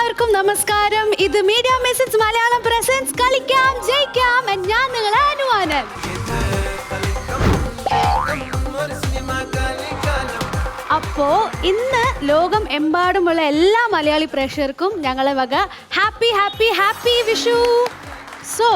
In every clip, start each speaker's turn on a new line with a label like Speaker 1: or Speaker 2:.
Speaker 1: എല്ലാവർക്കും നമസ്കാരം. ഇത് മീഡിയ മെസ്സേജ് മലയാളം പ്രസൻസ് കളിക്കാം ജയിക്കാം. ഞാൻ നിങ്ങളെ അനുവാനൻ. അപ്പോ ഇന്ന് ലോകം എമ്പാടുമുള്ള എല്ലാ മലയാളി പ്രേക്ഷകർക്കും ഞങ്ങളെ വക happy happy happy Vishu. So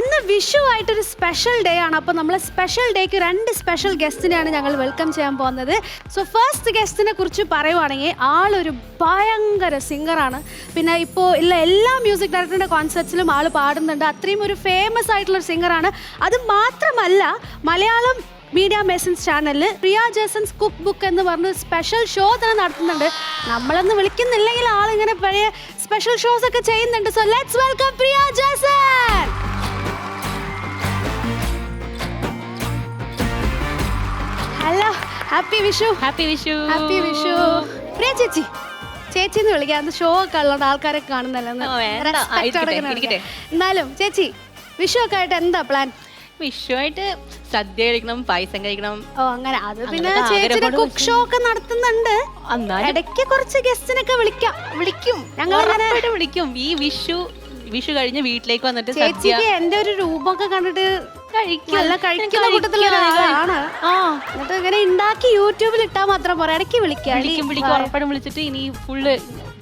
Speaker 1: ഇന്ന് വിഷു ആയിട്ടൊരു സ്പെഷ്യൽ ഡേ ആണ്. അപ്പോൾ നമ്മൾ സ്പെഷ്യൽ ഡേക്ക് 2 സ്പെഷ്യൽ ഗസ്റ്റിനെയാണ് ഞങ്ങൾ വെൽക്കം ചെയ്യാൻ പോകുന്നത്. സോ ഫസ്റ്റ് ഗസ്റ്റിനെ കുറിച്ച് പറയുവാണെങ്കിൽ ആളൊരു ഭയങ്കര സിംഗറാണ്. പിന്നെ ഇപ്പോൾ ഇല്ല എല്ലാ മ്യൂസിക് ഡയറക്ടറിൻ്റെ കോൺസെർട്സിലും ആൾ പാടുന്നുണ്ട്. അത്രയും ഒരു ഫേമസ് ആയിട്ടുള്ളൊരു സിംഗറാണ്. അത് മാത്രമല്ല മലയാളം മീഡിയ മെസ്സേജ് ചാനലിൽ പ്രിയ ജേസൺസ് കുക്ക് ബുക്ക് എന്ന് പറഞ്ഞ സ്പെഷ്യൽ ഷോ തന്നെ നടത്തുന്നുണ്ട്. നമ്മളൊന്നും വിളിക്കുന്നില്ലെങ്കിൽ ആളിങ്ങനെ പഴയ സ്പെഷ്യൽ ഷോസ് ഒക്കെ ചെയ്യുന്നുണ്ട്. So let's welcome Priya Jason. Hello, happy Vishu.
Speaker 2: Happy Vishu.
Speaker 1: Happy Vishu. Priya ചേച്ചി, ചേച്ചിന്ന് വിളിക്കാം. ഷോ ഒക്കെ ഉള്ളത് ആൾക്കാരെ കാണുന്നല്ലോ. എന്നാലും ചേച്ചി, വിഷു ഒക്കെ ആയിട്ട് എന്താ പ്ലാൻ?
Speaker 2: വിഷുവായിട്ട് സദ്യ കഴിക്കണം, പായസം കഴിക്കണം.
Speaker 1: ഓ അങ്ങനെ. അത് പിന്നെ ചേച്ചിയുടെ കുക്ക് ഷോ ഒക്കെ നടത്തുന്നുണ്ട്. ഇടയ്ക്ക് കുറച്ച് ഗസ്റ്റിനൊക്കെ വിളിക്കും. ഞങ്ങൾ
Speaker 2: വിളിക്കും. ഈ വിഷു കഴിഞ്ഞ് വീട്ടിലേക്ക് വന്നിട്ട്
Speaker 1: ചേച്ചിക്ക് എന്റെ ഒരു രൂപമൊക്കെ കണ്ടിട്ട് നല്ല കഴിക്കുന്ന കൂട്ടത്തിലാണ്. എന്നിട്ട് ഇങ്ങനെ ഉണ്ടാക്കി യൂട്യൂബിൽ ഇട്ടാൽ മാത്രം പോരാ, ഇടയ്ക്ക്
Speaker 2: വിളിക്കും. ഉറപ്പാടും വിളിച്ചിട്ട് ഇനി ഫുള്ള്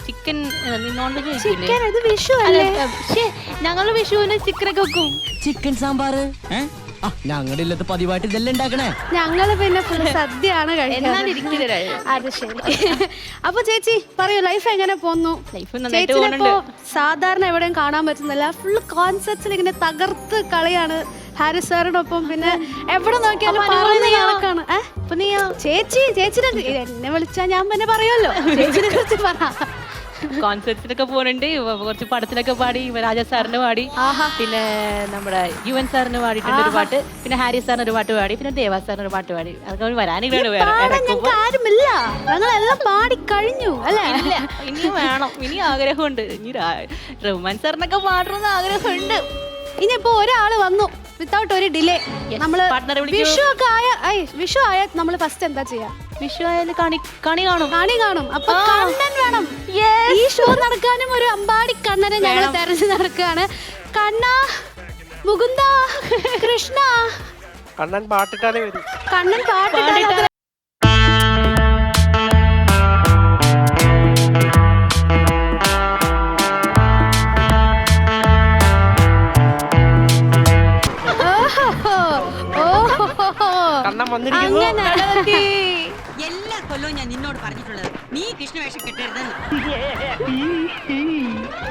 Speaker 2: ചിക്കൻ
Speaker 1: ചിക്കൻ. ഇത് വിഷു അല്ലേ?
Speaker 2: ഞങ്ങള് വിഷുവിന് ചിക്കനൊക്കെ വെക്കും.
Speaker 3: ചിക്കൻ സാമ്പാർ ഞങ്ങളുടെ ഇല്ലത്ത് പതിവായിട്ട് ഇതെല്ലാം ഉണ്ടാക്കണേ.
Speaker 1: ഞങ്ങള് പിന്നെ ഫുൾ സദ്യയാണ് കഴിക്കുന്നത്. അത് ശരി. അപ്പൊ ചേച്ചി പറയൂ, ലൈഫ് എങ്ങനെ പോന്നു? ചേച്ചിനിപ്പോ സാധാരണ എവിടെയും കാണാൻ പറ്റുന്നില്ല. ഫുൾ കോൺസെപ്റ്റ്സിൽ ഇങ്ങനെ തകർത്ത് കളിയാണ് ഹാരിസ് സാറിനൊപ്പം. പിന്നെ എവിടെ നോക്കിയാലും നടക്കാണ്. ചേച്ചിനെ എന്നെ വിളിച്ചാ ഞാൻ പിന്നെ പറയുമല്ലോ. ചേച്ചിനെ കുറിച്ച് പറ.
Speaker 2: കോൺസെർട്സിലൊക്കെ പോകുന്നുണ്ട്. കുറച്ച് പടത്തിലൊക്കെ പാടി. രാജാ സാറിന് പാടി, പിന്നെ നമ്മുടെ യുവൻ സാറിന് പാടിയിട്ടുണ്ട് ഒരു പാട്ട്, പിന്നെ ഹാരിസ് സാറിന് ഒരു പാട്ട് പാടി, പിന്നെ ദേവാ സാറിന് ഒരു പാട്ട് പാടി. അതൊക്കെ വരാനില്ല.
Speaker 1: ആരുമില്ല, ഞങ്ങളെല്ലാം പാടി കഴിഞ്ഞു അല്ലേ?
Speaker 2: ഇനിയും വേണം. ഇനി ആഗ്രഹമുണ്ട്. ഇനി റഹ്മാൻ സാറിനൊക്കെ പാടണമെന്ന് ആഗ്രഹമുണ്ട്.
Speaker 1: ഇനിയിപ്പോ ഒരാള് വന്നു വിത്തൗട്ട് ഒരു ഡിലേ. നമ്മള് വിഷു ആയ നമ്മള് ഫസ്റ്റ് എന്താ ചെയ്യാ?
Speaker 2: വിഷു ആയാലും കണി കാണും.
Speaker 1: അപ്പൊ കണ്ണൻ വേണം. ഈ ഷോ നടക്കാനും ഒരു അമ്പാടി കണ്ണനെ ഞങ്ങൾ തെരഞ്ഞു നടക്കുകയാണ്. കണ്ണ, മുകുന്ദ, കൃഷ്ണ.
Speaker 4: കണ്ണൻ പാട്ടിട്ടാലേ വരും.
Speaker 1: കണ്ണൻ പാട്ടിട്ടാലേ.
Speaker 5: എല്ലാ കൊല്ലവും ഞാൻ നിന്നോട് പറഞ്ഞിട്ടുള്ളത് നീ കൃഷ്ണവേഷം കെട്ടരുതെന്ന്.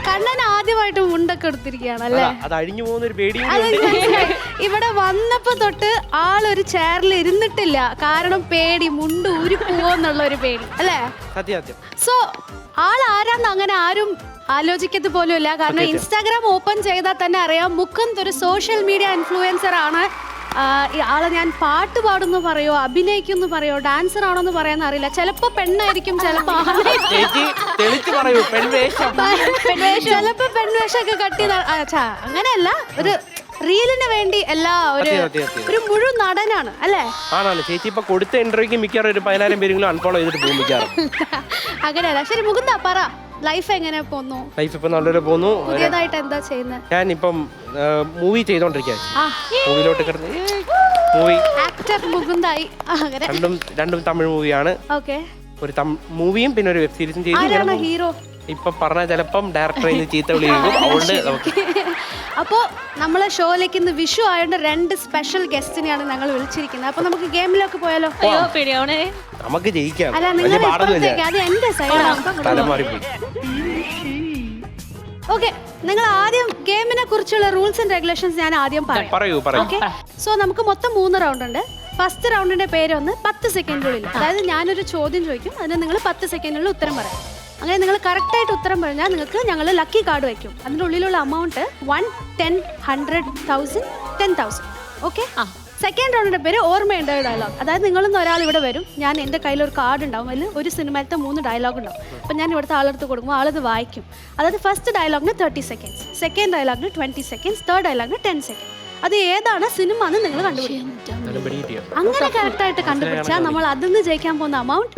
Speaker 1: കണ്ണൻ ആദ്യമായിട്ട് മുണ്ടൊക്കെ എടുത്തിരിക്കുകയാണ് അല്ലേ? ഇവിടെ വന്നപ്പോ തൊട്ട് ആളൊരു ചെയറിൽ ഇരുന്നിട്ടില്ല. കാരണം പേടി, മുണ്ട് ഊരി പോവെന്നുള്ള ഒരു പേടി അല്ലേ? സോ ആൾ ആരാന്ന് അങ്ങനെ ആരും ആലോചിക്കത്ത് പോലും ഇല്ല. കാരണം ഇൻസ്റ്റാഗ്രാം ഓപ്പൺ ചെയ്താൽ തന്നെ അറിയാം മുകുന്ദ് ഒരു സോഷ്യൽ മീഡിയ ഇൻഫ്ലുവൻസർ ആണ്. ആളെ ഞാൻ പാട്ട് പാടുന്നു പറയോ, അഭിനയിക്കുന്നു പറയോ, ഡാൻസർ ആണോന്ന് പറയാൻ അറിയില്ല. ചിലപ്പോ പെണ്ണായിരിക്കും, ചിലപ്പോ ചിലപ്പോ പെൺവേഷമൊക്കെ കട്ടി. അങ്ങനെയല്ല, ഒരു റീലിന് വേണ്ടി എല്ലാ ഒരു മുഴുവൻ നടനാണ് അല്ലേ?
Speaker 4: ആണാണ് ചേച്ചി. ഇപ്പൊ കൊടുത്ത ഇന്റർവ്യൂക്ക് മിക്കവാറും ഒരു 10,000 പേരെങ്കിലും അൺഫോളോ ചെയ്തിട്ട് പോകും മിക്കവാറും.
Speaker 1: അങ്ങനെയല്ല. ശരി മുകുന്ദ പറ, ലൈഫ് എങ്ങനെ പോന്നു?
Speaker 4: ലൈഫ് ഇപ്പൊ നല്ലൊരു പോന്നു.
Speaker 1: പുതിയതായിട്ട് എന്താ ചെയ്യുന്നത്?
Speaker 4: ഞാൻ ഇപ്പം മൂവി ചെയ്തോണ്ടിരിക്കുകയാണ്. മൂവിയിലോട്ട് കിടന്ന്
Speaker 1: ആക്ടർ മുകുന്ദായി.
Speaker 4: രണ്ടും തമിഴ് മൂവിയാണ്. ഒരു മൂവിയും പിന്നെ ഒരു വെബ് സീരീസും ചെയ്തു.
Speaker 1: ഹീറോ
Speaker 4: ഇപ്പൊ പറഞ്ഞ ചിലപ്പം ഡയറക്ടറെ ചീത്ത വിളിക്കും. അതുകൊണ്ട്
Speaker 1: അപ്പോ നമ്മളെ ഷോയിലേക്ക് ഇന്ന് വിഷു ആയതുകൊണ്ട് 2 സ്പെഷ്യൽ ഗസ്റ്റിനെയാണ് ഞങ്ങൾ വിളിച്ചിരിക്കുന്നത്. അപ്പൊ നമുക്ക് ഗെയിമിലൊക്കെ പോയാലോ?
Speaker 4: നമുക്ക് ജയിക്കാം.
Speaker 1: അല്ല, അത് എന്റെ സൈഡാണ്. ഓക്കെ, നിങ്ങൾ ആദ്യം ഗെയിമിനെ കുറിച്ചുള്ള റൂൾസ് ആൻഡ് റെഗുലേഷൻസ് ഞാൻ ആദ്യം പറയാം. സോ നമുക്ക് മൊത്തം 3 റൗണ്ട് ഉണ്ട്. ഫസ്റ്റ് റൗണ്ടിന്റെ പേര് 10 സെക്കൻഡിനുള്ളിൽ. അതായത് ഞാനൊരു ചോദ്യം ചോദിക്കും, അതിന് നിങ്ങൾ 10 സെക്കൻഡിനുള്ളിൽ ഉത്തരം പറയാം. അങ്ങനെ നിങ്ങൾ കറക്റ്റായിട്ട് ഉത്തരം പറഞ്ഞാൽ നിങ്ങൾക്ക് ഞങ്ങൾ ലക്കി കാർഡ് വയ്ക്കും. അതിൻ്റെ ഉള്ളിലുള്ള എമൗണ്ട് 1, 10, 100, 1000, 10,000. ഓക്കെ. സെക്കൻഡ് റൗണ്ടിന്റെ പേര് ഓർമ്മയുണ്ട് ഡയലോഗ്. അതായത് നിങ്ങളൊന്ന് ഒരാൾ ഇവിടെ വരും, ഞാൻ എൻ്റെ കയ്യിലൊരു കാർഡ് ഉണ്ടാവും, അതിൽ ഒരു സിനിമയിലത്തെ 3 ഡയലോഗ് ഉണ്ടാവും. അപ്പം ഞാൻ ഇവിടുത്തെ ആളെടുത്ത് കൊടുക്കുമ്പോൾ ആളത് വായിക്കും. അതായത് ഫസ്റ്റ് ഡയലോഗിന് 30 സെക്കൻഡ്സ്, സെക്കൻഡ് ഡയലോഗിന് 20 സെക്കൻഡ്സ്, തേർഡ് ഡയലോഗിന് 10 സെക്കൻഡ്. അത് ഏതാണ് സിനിമ എന്ന് നിങ്ങൾ കണ്ടുപിടിക്കും. അങ്ങനെ കറക്റ്റ് ആയിട്ട് കണ്ടുപിടിച്ചാൽ നമ്മൾ അതിന്ന് ജയിക്കാൻ പോകുന്ന amount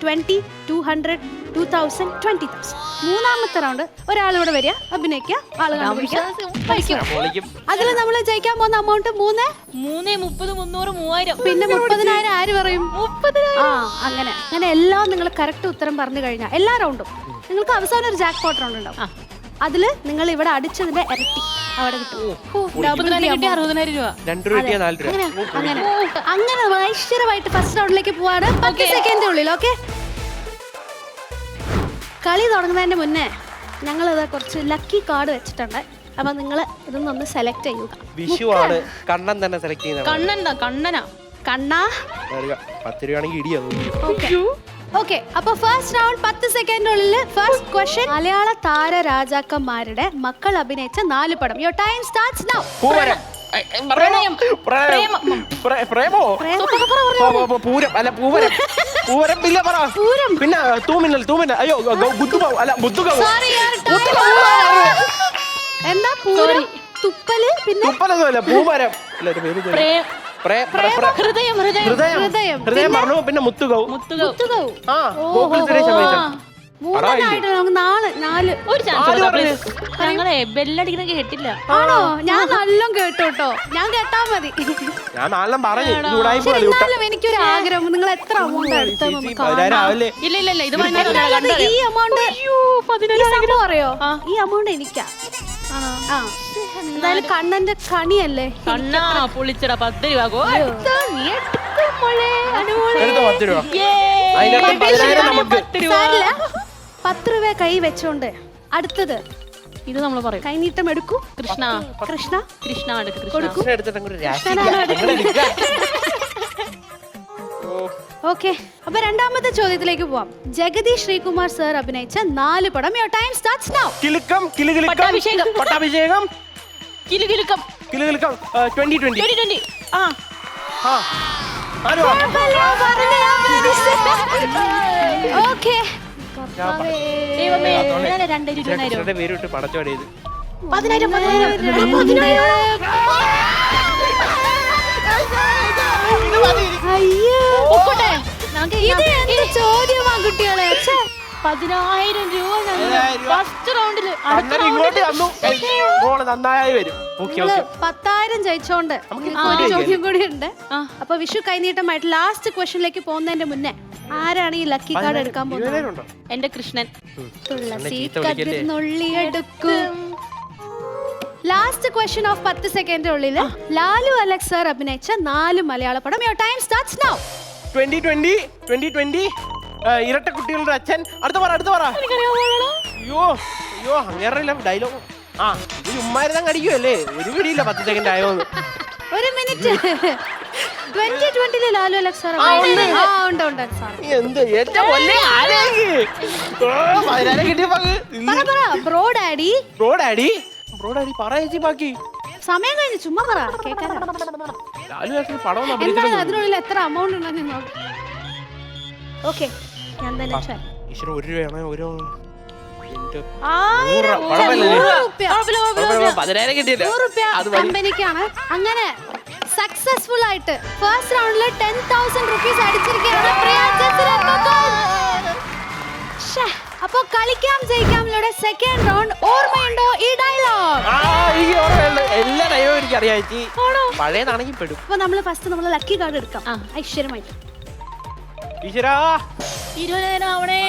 Speaker 1: 20, 200, 2000, 20,000. മൂന്നാമത്തെ റൗണ്ട് ഒരാളിവിടെ വരിക, അഭിനയിക്കുക, ആള് കണ്ടുപിടിക്കുക. അതിൽ നമ്മൾ ജയിക്കാൻ പോകുന്ന amount 3,
Speaker 2: 30, 300, 3000.
Speaker 1: പിന്നെ 30,000 ആര് പറയും? 30,000. ആ അങ്ങനെ അങ്ങനെ എല്ലാം നിങ്ങൾ കറക്റ്റ് ഉത്തരം പറഞ്ഞു കഴിഞ്ഞാൽ എല്ലാ റൗണ്ടും നിങ്ങൾക്ക് അവസാനം ഒരു ജാക്ക് പോട്ട് റൗണ്ട് ഉണ്ടാവും. അതില് നിങ്ങൾ ഇവിടെ അടിച്ചതിന്റെ ഇരട്ടി അവിടെ കിട്ടും. ഡബിൾ
Speaker 2: 60,000 രൂപ.
Speaker 4: 2 രൂപ 4 രൂപ.
Speaker 1: അങ്ങനെ അങ്ങനെ ഐശ്വര്യമായിട്ട് ഫസ്റ്റ് റൗണ്ടിലേക്ക് പോവാണ്. 10 സെക്കൻഡ് ഉള്ളിൽ. ഓക്കെ, കളി തുടങ്ങുന്നതിന്റെ മുന്നേ ഞങ്ങൾ ഇതാ കുറച്ച് ലക്കി കാർഡ് വെച്ചിട്ടുണ്ട്. അപ്പൊ നിങ്ങൾ ഇതൊന്നൊന്ന് സെലക്ട് ചെയ്യുക.
Speaker 4: വിഷു ആണ്, കണ്ണൻ തന്നെ സെലക്ട് ചെയ്യുന്നത്.
Speaker 2: കണ്ണനാ
Speaker 1: കണ്ണാ
Speaker 4: 10 രൂപയാണെങ്കിൽ ഇടിയാവും.
Speaker 1: ഓക്കെ, അപ്പൊ ഫസ്റ്റ് റൗണ്ട് 10 സെക്കൻഡിനുള്ളിൽ ഫസ്റ്റ് ക്വസ്റ്റ്യൻ. മലയാള താര രാജാക്കന്മാരുടെ മക്കൾ അഭിനയിച്ച 4 പടം. Your time starts now.
Speaker 4: പൂരം. പ്രേമോ? പൂരം അല്ല, പൂവരം. പൂവരം പിന്നെ പറ. പിന്നെ തൂമിന്നൽ. അയ്യോ, ബുദ്ധുകാവ് അല്ല, ബുദ്ധുകാവ്.
Speaker 1: എന്താ പൂരം? തുപ്പല്. പിന്നെ
Speaker 4: തുപ്പലൊന്നുമല്ല, പൂമരം. അല്ല, ഒരു പേര് ഹൃദയം പറഞ്ഞു. പിന്നെ മുത്തുകവ്. ആ, ഗോകുൽ സുരേഷ് അഭിനയിച്ച.
Speaker 1: മൂന്നായിട്ട് നമുക്ക് 4
Speaker 2: ഒരു ചാൻസ് ഞങ്ങളെ ബെല്ലടിക്കുന്ന കേട്ടില്ല.
Speaker 1: ആണോ? ഞാൻ നല്ലോണം കേട്ടോ കേട്ടോ, ഞാൻ കേട്ടാ മതി.
Speaker 4: ഞാൻ 4 പറഞ്ഞു.
Speaker 1: എന്നാലും എനിക്കൊരു ആഗ്രഹം, നിങ്ങൾ എത്ര amount എടുത്തെന്ന്
Speaker 4: ആവല്ലേ?
Speaker 2: ഇല്ല ഇത്
Speaker 1: ഈ amount സംഭവം അറിയോ? ഈ amount എനിക്കാ. ആ, എന്തായാലും കണ്ണന്റെ കണിയല്ലേ.
Speaker 2: കണ്ണാ പൊളിച്ചടാ 10 രൂപ.
Speaker 4: എടുത്തോ 10 രൂപ. അതിനകത്ത് 10,000 നമുക്ക്.
Speaker 1: 10 രൂപ കൈ വെച്ചോണ്ട് അടുത്തത്
Speaker 2: ഇത് നമ്മൾ പറയും.
Speaker 1: കൈനീട്ടം എടുക്കൂ.
Speaker 2: കൃഷ്ണ
Speaker 1: കൊടുക്കൂ.
Speaker 4: എടുത്തിട്ട് അങ്ങോട്ട് രാശി.
Speaker 1: ഓക്കെ, അപ്പൊ രണ്ടാമത്തെ ചോദ്യത്തിലേക്ക് പോവാം. ജഗതി ശ്രീകുമാർ സർ അഭിനയിച്ച 4 പടം. Your time starts now.
Speaker 4: Kilukkam. Pattabhishekam. 2020.
Speaker 2: ആ
Speaker 1: ഓക്കെ,
Speaker 4: പേരിട്ട് പടച്ചോടേത്.
Speaker 2: 10,000.
Speaker 1: അയ്യോ, ഇത് എന്ത് ചോദ്യമാ കുട്ടികളെ?
Speaker 2: 10,000 രൂപ ഫസ്റ്റ് റൗണ്ടില്.
Speaker 4: ഇങ്ങോട്ട് തന്നു. നന്നായി വരും.
Speaker 1: 10,000 ജയിച്ചോണ്ട് ഒരു ചോദ്യം കൂടി ഉണ്ട്. അപ്പൊ വിഷു കൈനീട്ടമായിട്ട് ലാസ്റ്റ് ക്വസ്റ്റ്യനിലേക്ക് പോകുന്നതിന്റെ മുന്നേ ആരാണ് ഈ ലക്കി കാർഡ് എടുക്കാൻ പോകുന്നത്?
Speaker 2: എന്റെ കൃഷ്ണൻ.
Speaker 1: തുളസി കതിർന്നുള്ളിയെടുക്കും. ലാസ്റ്റ് ക്വസ്റ്റ്യൻ ഓഫ് 10 സെക്കൻഡിനുള്ളിൽ ലാലു അലക്സ് സർ അഭിനയിച്ച 4 മലയാള പടം. Your time starts now.
Speaker 4: 2020 ഇരട്ട കുട്ടികളുടെ അച്ഛൻ. അടുത്ത പറ. അയ്യോ അങ്ങേറില്ല ഡയലോഗ്. ആ, ഇത് ചുമ്മാരുതാൻ കടിക്കുമല്ലേ, ഒരു പിടിയില്ല. 10 സെക്കൻഡ് ആയോന്ന്.
Speaker 1: ഒരു മിനിറ്റ്. 2020 ലാലു അലക്സ് സർ
Speaker 4: എന്ത് ഏറ്റവും വലിയ ആരെങ്കിൽ കിട്ടിയപ്പോ
Speaker 1: ബ്രോ ഡാഡി
Speaker 4: പറയേച്ചി ബാക്കി
Speaker 1: സമയം കഴിഞ്ഞു. ചുമ്മാ പറ കേൾക്കാനാ.
Speaker 4: പടം
Speaker 1: എന്തായാലും അതിനുള്ളിൽ എത്ര എമൗണ്ട് ഉണ്ടെന്ന് നോക്കാം. ഓക്കെ, ഞാൻ തന്നെ
Speaker 4: ഈശ്വര 1 രൂപയാണോ? ഓരോ 10,000 കിട്ടിയില്ല.
Speaker 1: കമ്പനിക്കാണ്. അങ്ങനെ സക്സസ്ഫുൾ ആയിട്ട് ഫസ്റ്റ് റൗണ്ടിൽ 10,000 റുപ്പീസ് അടിച്ചിരിക്കുകയാണ് പ്രിയ ജെസിനെ. അപ്പൊ കളിക്കാം ജയിക്കാമിലൂടെ സെക്കൻഡ് റൗണ്ട്. ഓർമ്മയുണ്ടോ ഈ ഡയലോഗ്?
Speaker 4: എല്ലാ ഡയലോഗും എനിക്ക് അറിയാം. പഴയതാണെങ്കിൽ പെടും.
Speaker 1: അപ്പൊ നമ്മള് ഫസ്റ്റ് നമ്മള് ലക്കി കാർഡ് എടുക്കാം ഐശ്വര്യമായിട്ട്.
Speaker 4: ഈശ്വരാ
Speaker 2: 20,000 ആവണേ.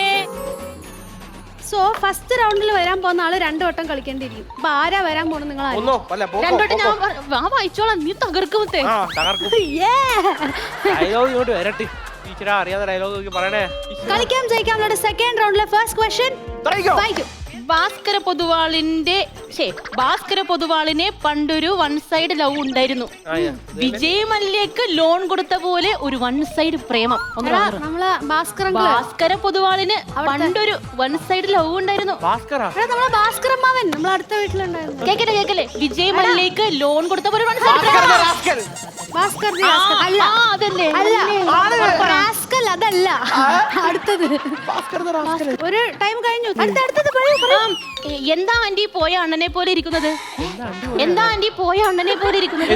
Speaker 1: സോ ഫസ്റ്റ് റൗണ്ടിൽ വരാൻ പോകുന്ന ആള് 2 വട്ടം കളിക്കേണ്ടിയിരിക്കും. അപ്പൊ ആരാ വരാൻ പോണത്? നിങ്ങൾ
Speaker 2: 2 വട്ടം ഞാൻ വായിച്ചോളാം. നീ തകർക്കുമത്തെ.
Speaker 4: ഡയലോഗ് ഇങ്ങോട്ട് വരട്ടെ. ടീച്ചറാ അറിയാതെ ഡയലോഗ് പറയണേ.
Speaker 1: കളിക്കാം ജയിക്കാമിലൂടെ സെക്കൻഡ് റൗണ്ടിലെ ഫസ്റ്റ് ക്വസ്റ്റ്യൻ.
Speaker 2: ഭാസ്കര പൊതുവാളിനെ പണ്ടൊരു 1 സൈഡ് ലവ് ഉണ്ടായിരുന്നു. വിജയ് മല്യക്ക് ലോൺ കൊടുത്ത പോലെ ഒരു 1 സൈഡ് പ്രേമം.
Speaker 1: നമ്മളെ
Speaker 2: ഭാസ്കര പൊതുവാളിന് പണ്ടൊരു 1 സൈഡ് ലവ് ഉണ്ടായിരുന്നു.
Speaker 1: നമ്മളെ ഭാസ്കരമ്മാവൻ നമ്മളെ അടുത്ത വീട്ടിലുണ്ടായിരുന്നു.
Speaker 2: കേക്കല്ലേ വിജയ് മല്യക്ക് ലോൺ കൊടുത്ത പോലെ 1 സൈഡ് പ്രേമം.
Speaker 1: ഭാസ്കർ അതല്ല. അല്ല അടുത്തത്. ഒരു ടൈം കഴിഞ്ഞു. അടുത്തത്
Speaker 2: എന്താ ആന്റി പോയ അണ്ണനെ പോലെ ഇരിക്കുന്നത്? എന്താ ആന്റി പോയ അണ്ണനെ പോലെ ഇരിക്കുന്നത്?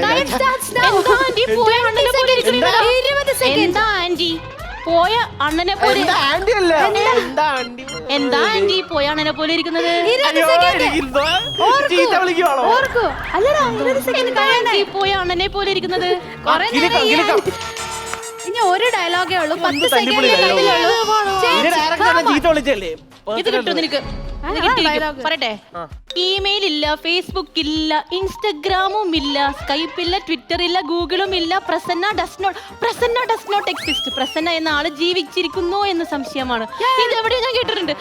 Speaker 1: Time starts now.
Speaker 2: എന്താ ആന്റി പോയ അണ്ണനെ പോലെ ഇരിക്കുന്നത്?
Speaker 1: 20 seconds.
Speaker 2: എന്താ ആന്റി പോയ അണ്ണനെ പോലെ
Speaker 4: എന്താ ആന്റി അല്ല എന്താ ആന്റി
Speaker 2: എന്താ ആന്റി പോയ അണ്ണനെ പോലെ ഇരിക്കുന്നത്?
Speaker 1: 20
Speaker 4: അയ്യോ,
Speaker 1: second.
Speaker 4: ഇരിക്കുന്നോ? ചീത്ത വിളിക്കുവാണോ?
Speaker 1: ഓർക്കൂ. അല്ലടാ 20 സെക്കൻഡ്
Speaker 2: എന്താ ആന്റി പോയ അണ്ണനെ പോലെ ഇരിക്കുന്നത്?
Speaker 1: കുറേ
Speaker 4: കിലുക്കം,
Speaker 1: നേരം
Speaker 4: കിലുക്കം.
Speaker 1: ഇനി ഒരു ഡയലോഗേ ഉള്ളൂ. 10
Speaker 4: തല്ലിപ്പൊളി
Speaker 1: സെക്കൻഡ്
Speaker 4: dialogue.
Speaker 1: കയ്യിലുള്ളൂ.
Speaker 4: ഇതിന്റെ ഡയറക്ടർ എന്നെ ചീത്ത വിളിച്ചല്ലേ?
Speaker 2: ഇത് കിട്ടും നിനക്ക്. ഇത് കിട്ടിയിരിക്കും. പറയട്ടെ, ഇമെയിൽ ഇല്ല, ഫേസ്ബുക്ക് ഇല്ല, ഇൻസ്റ്റഗ്രാമും ഇല്ല, സ്കൈപ്പ് ഇല്ല, ട്വിറ്റർ ഇല്ല, ഗൂഗിളും ഇല്ല. Prasanna does not exist. Prasanna എന്ന ആള് ജീവിച്ചിരിക്കുന്നോ എന്ന് സംശയമാണ്. ഇത് എവിടെയോ ഞാൻ കേട്ടിട്ടുണ്ട്.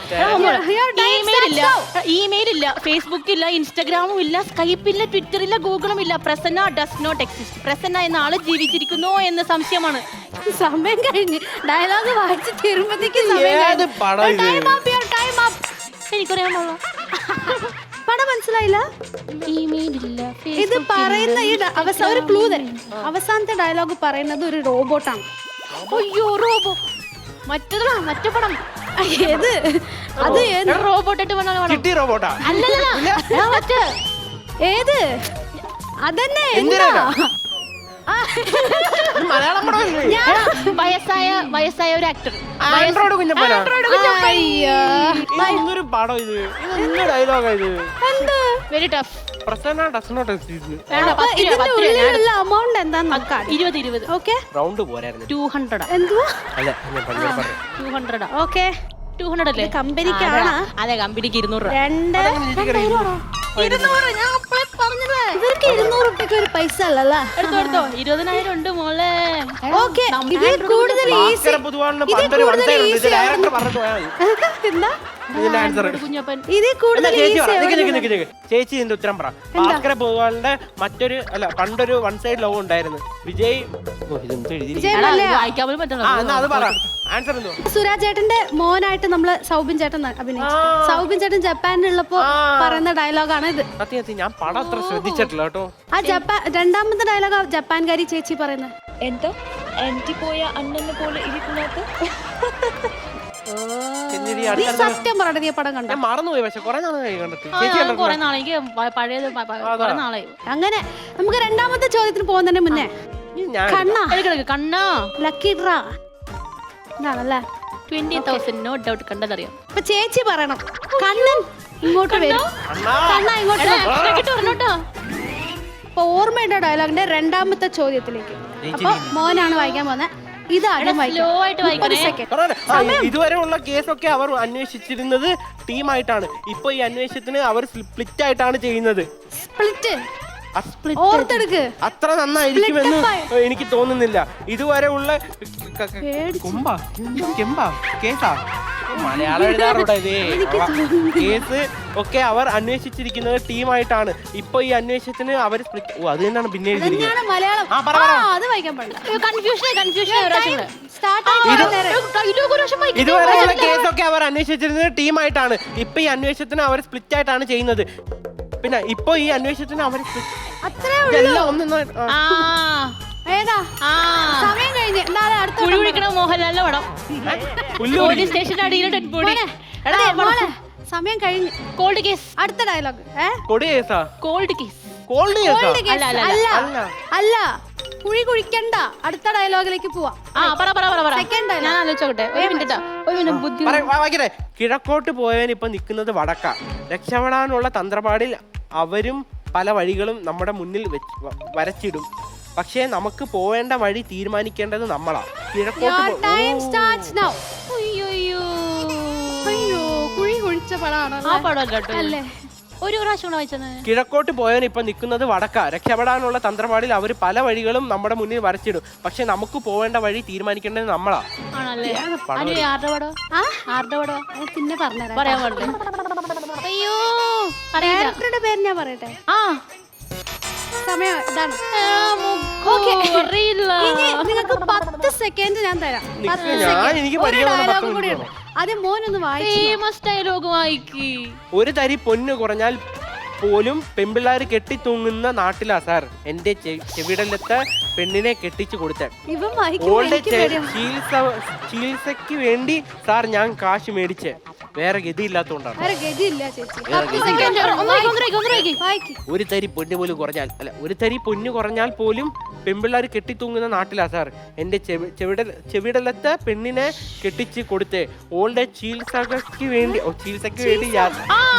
Speaker 2: ഇമെയിൽ ഇല്ല, ഫേസ്ബുക്ക് ഇല്ല, ഇൻസ്റ്റഗ്രാമും ഇല്ല, സ്കൈപ്പ് ഇല്ല, ട്വിറ്റർ ഇല്ല, ഗൂഗിളും ഇല്ല. Prasanna does not exist. Prasanna എന്ന ആള് ജീവിച്ചിരിക്കുന്നോ എന്ന് സംശയമാണ്.
Speaker 1: സമയം കഴിഞ്ഞ് ഡയലോഗ് വായിച്ച് തീരുമ്പത്തേക്ക്
Speaker 4: ഏത് പടം ഇത്?
Speaker 2: എനിക്കറിയാൻ പാടില്ല.
Speaker 1: പടം മനസ്സിലായില്ല.
Speaker 2: ഇമെയിൽ ഇല്ല,
Speaker 1: ഇത് പറയുന്ന ഈ ഒരു ക്ലൂ തരും. അവസാനത്തെ ഡയലോഗ് പറയുന്നത് ഒരു റോബോട്ടാണ്.
Speaker 2: അയ്യോ റോബോ. മറ്റേ പടം
Speaker 1: ഏത്? അത് ഏത്
Speaker 2: റോബോട്ടായിട്ട് വന്നാണ് പടം.
Speaker 4: ചിട്ടി റോബോട്ടാ?
Speaker 2: അല്ലല്ല മറ്റേ
Speaker 1: ഏത്? അതന്നെ
Speaker 4: എന്തിനാ?
Speaker 1: എന്താ?
Speaker 4: ഇത് മലയാളം പടമല്ലേ?
Speaker 2: വയസ്സായ ഒരു ആക്ടർ.
Speaker 4: ആൻഡ്രോയിഡ് കുഞ്ഞപ്പനാ?
Speaker 1: അയ്യോ.
Speaker 4: ഇതൊന്നൊരു പടം ഇത്. ഇതൊന്നും ഡയലോഗാ ഇത്.
Speaker 1: എന്ത്?
Speaker 2: Very tough.
Speaker 4: Prasanna does not exist.
Speaker 1: അപ്പൊ ഇതിന്റെ ഉള്ളിലുള്ള amount എന്താന്ന് നോക്കാം.
Speaker 2: 20
Speaker 1: ഓക്കെ.
Speaker 4: റൗണ്ട് പോരായിരുന്നു.
Speaker 2: 200
Speaker 1: എന്തുവാ?
Speaker 4: അല്ല ഞാൻ പറഞ്ഞു
Speaker 2: 200
Speaker 1: ഓക്കെ.
Speaker 2: 200 അല്ലേ?
Speaker 1: കമ്പനിക്കാണ്.
Speaker 2: അതെ, കമ്പനിക്ക് 200 രൂപ.
Speaker 1: 200 ഞാൻ അപ്പളേ പറഞ്ഞില്ലേ. ഇവർക്ക് 200 രൂപയ്ക്ക് ഒരു പൈസ അല്ലല്ലോ.
Speaker 2: എടുത്തോ 20,000 ഉണ്ട് മോളെ.
Speaker 1: ഓക്കെ. ഇതിൽ കൂടുതൽ ഈസി.
Speaker 4: ഭാസ്കര പൊതുവാളിന് പണ്ടൊരു വൺ സൈഡ് ഉണ്ട്. ഇത് ഡയറക്ടർ പറഞ്ഞിട്ട് പോയാൽ മതി.
Speaker 1: എന്താ?
Speaker 4: ഇതിന്റെ ആൻസർ.
Speaker 2: കുഞ്ഞപ്പൻ.
Speaker 1: ഇതിൽ
Speaker 4: അല്ല
Speaker 1: കൂടുതൽ
Speaker 4: ചേച്ചി
Speaker 1: ഈസി.
Speaker 4: പറ. നിക്ക്. ചേച്ചി ഇതിന്റെ ഉത്തരം പറ. ഭാസ്കര പൊതുവാളിന്റെ പണ്ടൊരു വൺ സൈഡ് ലവ് ഉണ്ടായിരുന്നു. വിജയ് ഇതെന്ത് എഴുതി?
Speaker 2: എടാ, ഇത് വായിക്കാൻ പോലും പറ്റണോ?
Speaker 4: എന്നാ അത് പറ. ആൻസർ എന്തോ?
Speaker 1: സുരാജ് ചേട്ടന്റെ മോനായിട്ട് നമ്മള് സൗബിൻ ചേട്ടൻ അഭിനയിച്ചു. സൗബിൻ ചേട്ടൻ ജപ്പാനിലുള്ളപ്പോ പറയുന്ന ഡയലോഗാണ് ഇത്.
Speaker 4: സത്യം ഞാൻ പടം അത്ര ശ്രദ്ധിച്ചിട്ടില്ല കേട്ടോ.
Speaker 1: ആ രണ്ടാമത്തെ ഡയലോഗ് ജപ്പാൻകാരി ചേച്ചി പറയുന്നത്.
Speaker 6: എന്താ ആന്റി പോയ അണ്ണനെ പോലെ ഇരിക്കുന്നത്?
Speaker 4: ചെന്നിരി
Speaker 1: നീ
Speaker 4: അടുത്ത
Speaker 1: സത്യം പറയട്ടെ, നീ പടം കണ്ടോ?
Speaker 4: ഞാൻ മറന്നുപോയി. പക്ഷെ കുറെ നാളായി കണ്ടിട്ട്.
Speaker 2: ആ,
Speaker 4: ചേച്ചി
Speaker 2: ഞാൻ
Speaker 4: കണ്ടിട്ടുണ്ടോ?
Speaker 2: കുറെ നാളെ എനിക്ക് പഴയത് കുറെ നാളായി.
Speaker 1: അങ്ങനെ നമുക്ക് രണ്ടാമത്തെ ചോദ്യത്തിന് പോകുന്നതിന് മുന്നേ
Speaker 4: ഞാൻ
Speaker 1: കണ്ണാ
Speaker 2: എടുക്ക കണ്ണാ.
Speaker 1: ലക്കി ഡ്രാ ഇതാണല്ലേ.
Speaker 2: 20,000 നോ ഡൗട്ട് കണ്ടതറിയാം.
Speaker 1: അപ്പൊ ചേച്ചി പറയണം. കണ്ണൻ ഇങ്ങോട്ട് വരും. കണ്ണ ഇങ്ങോട്ട് വരും.
Speaker 2: പറഞ്ഞോട്ടോ.
Speaker 1: അപ്പൊ ഓർമ്മയുടെ ഡയലോഗിന്റെ രണ്ടാമത്തെ ചോദ്യത്തിലേക്ക്. അപ്പൊ മോനാണ് വായിക്കാൻ പോകുന്നത്. ഇത് ആദ്യം
Speaker 2: സ്ലോ ആയിട്ട് വായിക്കണേ.
Speaker 4: ഇതുവരെ ഉള്ള കേസൊക്കെ അവർ അന്വേഷിച്ചിരുന്നത് ടീമായിട്ടാണ്. ഇപ്പൊ ഈ അന്വേഷണത്തിന് അവർ സ്പ്ലിറ്റ് ആയിട്ടാണ് ചെയ്യുന്നത്.
Speaker 1: സ്പ്ലിറ്റ് ഓർത്തെടുക്ക്.
Speaker 4: അത്ര നന്നായിരിക്കുമെന്ന് എനിക്ക് തോന്നുന്നില്ല. ഇതുവരെ ഉള്ള കേസാ മലയാളം എഴുതാറുണ്ട്. കേസ് ഒക്കെ അവർ അന്വേഷിച്ചിരിക്കുന്നത് ടീമായിട്ടാണ്. ഇപ്പൊ ഈ അന്വേഷണത്തിന് അവർ അത് തന്നെയാണ് പിന്നെ
Speaker 1: ഇതെന്നെയാണ് മലയാളം.
Speaker 4: ആ, പറ, പറ.
Speaker 1: അത് വായിക്കാൻ പാടില്ല.
Speaker 4: ഇതുവരെയുള്ള കേസൊക്കെ അവർ അന്വേഷിച്ചിരുന്നത് ടീമായിട്ടാണ്. ഇപ്പൊ ഈ അന്വേഷണത്തിന് അവർ സ്പ്ലിറ്റ് ആയിട്ടാണ് ചെയ്യുന്നത്. പിന്നെ ഇപ്പൊ ഈ അന്വേഷണത്തിന് അവർ
Speaker 1: അത്രേ
Speaker 4: ഇതെല്ലാം ഒന്നും
Speaker 1: ഏതാ സമയം കഴിഞ്ഞ് അടുത്ത
Speaker 2: കുഴി കുഴിക്കണ മോഹൻലാലിന്റെ പടം. പോലീസ് സ്റ്റേഷൻ അടിയിൽ ഡെഡ് ബോഡി.
Speaker 1: സമയം കഴിഞ്ഞ്.
Speaker 2: Cold case.
Speaker 1: അടുത്ത ഡയലോഗ്.
Speaker 4: കൊടി കേസാ?
Speaker 2: Cold case.
Speaker 4: കോൾഡ് കേസാ?
Speaker 1: അല്ല കുഴി കുഴിക്കണ്ട. അടുത്ത ഡയലോഗിലേക്ക് പോവാ.
Speaker 2: പറ
Speaker 1: സെക്കൻഡ്
Speaker 2: ഞാൻ ആലോചിച്ചോട്ടെ. ഒരു മിനിറ്റ് ബുദ്ധി.
Speaker 4: വായിക്കട്ടെ. കിഴക്കോട്ട് പോയവൻ ഇപ്പൊ നിൽക്കുന്നത് വടക്ക. രക്ഷപ്പെടാനുള്ള തന്ത്രപാടിൽ അവരും പല വഴികളും നമ്മുടെ മുന്നിൽ വരച്ചിടും. പക്ഷേ നമുക്ക് പോവേണ്ട വഴി തീരുമാനിക്കേണ്ടത് നമ്മളാ. കിഴക്കോട്ട്
Speaker 1: കുഴി കുഴിച്ച പടമാണ് അല്ലേ?
Speaker 2: ഒരു പ്രാവശ്യം വായിച്ചത്.
Speaker 4: കിഴക്കോട്ട് പോയവൻ ഇപ്പൊ നിൽക്കുന്നത് വടക്ക. രക്ഷപ്പെടാനുള്ള തന്ത്രപാടിൽ അവർ പല വഴികളും നമ്മുടെ മുന്നിൽ വരച്ചിടും. പക്ഷെ നമുക്ക് പോവേണ്ട വഴി തീരുമാനിക്കേണ്ടത് നമ്മളാ.
Speaker 2: ആണല്ലേ? ആരുടെ പടം? ആരുടെ പടം?
Speaker 1: പിന്നെ പറഞ്ഞുതരാം.
Speaker 2: പറയാൻ പാടില്ല. അയ്യോ
Speaker 1: ഡയറക്ടറുടെ പേര് ഞാൻ പറയട്ടെ. സമയം ഇതാണ്. നിങ്ങൾക്ക് 10 സെക്കൻഡ് ഞാൻ തരാം.
Speaker 4: എനിക്ക്
Speaker 1: ഡയലോഗും കൂടി ഉണ്ട്. ആദ്യം മോനൊന്ന്
Speaker 2: ഫേമസ് ഡയലോഗ് വായിക്കി.
Speaker 4: ഒരു തരി പൊന്ന് കുറഞ്ഞാൽ പോലും പെമ്പിള്ളാര് കെട്ടിത്തൂങ്ങുന്ന നാട്ടിലാ സാർ എന്റെ ചെവിടലത്തെ പെണ്ണിനെ കെട്ടിച്ചു കൊടുത്തേ.
Speaker 1: ഇവൻ വായിക്കുമ്പോ
Speaker 4: ഓളുടെ
Speaker 1: എനിക്ക് പേടിയാണ്.
Speaker 4: ചികിത്സക്ക് വേണ്ടി സാർ ഞാൻ കാശ് മേടിച്ചേ. വേറെ ഗതിയില്ലാത്തോണ്ടാണ്.
Speaker 1: വേറെ ഗതിയില്ല ചേച്ചി.
Speaker 4: വേറെ ഗതിയില്ല.
Speaker 1: വായിക്ക്.
Speaker 4: ഒരു തരി പൊന്ന് പോലും കുറഞ്ഞാൽ ഒരു തരി പൊന്നു കുറഞ്ഞാൽ പോലും പെൺപിള്ളേർ കെട്ടിത്തൂങ്ങുന്ന നാട്ടിലാ സാർ. എന്റെ ചെവിടലത്തെ പെണ്ണിനെ കെട്ടിച്ച് കൊടുത്തേ. ഓളുടെ ചികിത്സക്ക് വേണ്ടി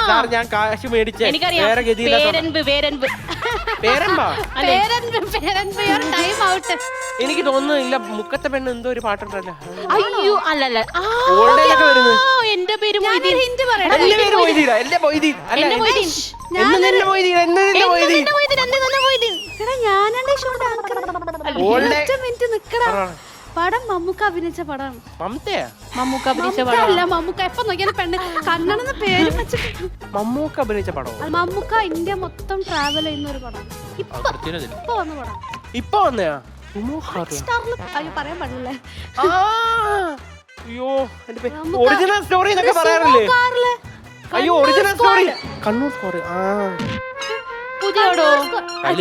Speaker 4: സാർ ഞാൻ കാശ് മേടിച്ചേ. വേറെ ഗതിയില്ല. പേരമ്പാ എനിക്ക് തോന്നുന്നില്ല. മുക്കത്തെ പെണ്ണ് എന്തോ ഒരു പാട്ടുണ്ടല്ലോ.
Speaker 2: അയ്യോ അല്ലല്ല
Speaker 4: ഓൾഡേലൊക്കെ വരുന്നു.
Speaker 2: എന്റെ പേര്
Speaker 1: ഞാനൊരു hint പറയട്ടെ.
Speaker 4: എന്റെ പേര് മൊയ്തീൻ. എന്റെ മൊയ്തീൻ അല്ല
Speaker 2: എന്റെ മൊയ്തീൻ.
Speaker 4: എന്നെ മൊയ്തീൻ.
Speaker 1: എടാ ഞാനാണ് ഈ ഷോയുടെ ആങ്കർ.
Speaker 4: ഓൾഡേ
Speaker 1: ഒറ്റ മിനിറ്റ് നിക്കടാ. പടം മമ്മൂക്ക അഭിനയിച്ച പടമാണ്.
Speaker 4: മമതയാ?
Speaker 2: മമ്മൂക്ക അഭിനയിച്ച
Speaker 1: മമ്മൂക്ക അല്ല, മമ്മൂക്ക എപ്പോ നോക്കിയാലും പെണ്ണ് കണ്ണനെന്ന് പേര് വെച്ചിട്ട്.
Speaker 4: മമ്മൂക്ക അഭിനയിച്ച പടമോ?
Speaker 1: അത് മമ്മൂക്ക ഇന്ത്യ മൊത്തം ട്രാവൽ ചെയ്യുന്ന ഒരു പടം. ഇപ്പൊ വന്ന പടം.
Speaker 4: ഇപ്പൊ വന്നയാ?
Speaker 1: സ്റ്റാറിൽ അയ്യോ പറയാൻ പാടില്ലേ.
Speaker 4: അയ്യോ ഒറിജിനൽ സ്റ്റോറി എന്നൊക്കെ പറയാറില്ലേ?
Speaker 1: കാറില്
Speaker 4: അയ്യോ ഒറിജിനൽ സ്റ്റോറി കണ്ണൂർ സ്റ്റോറി.
Speaker 2: പുതിയോടോ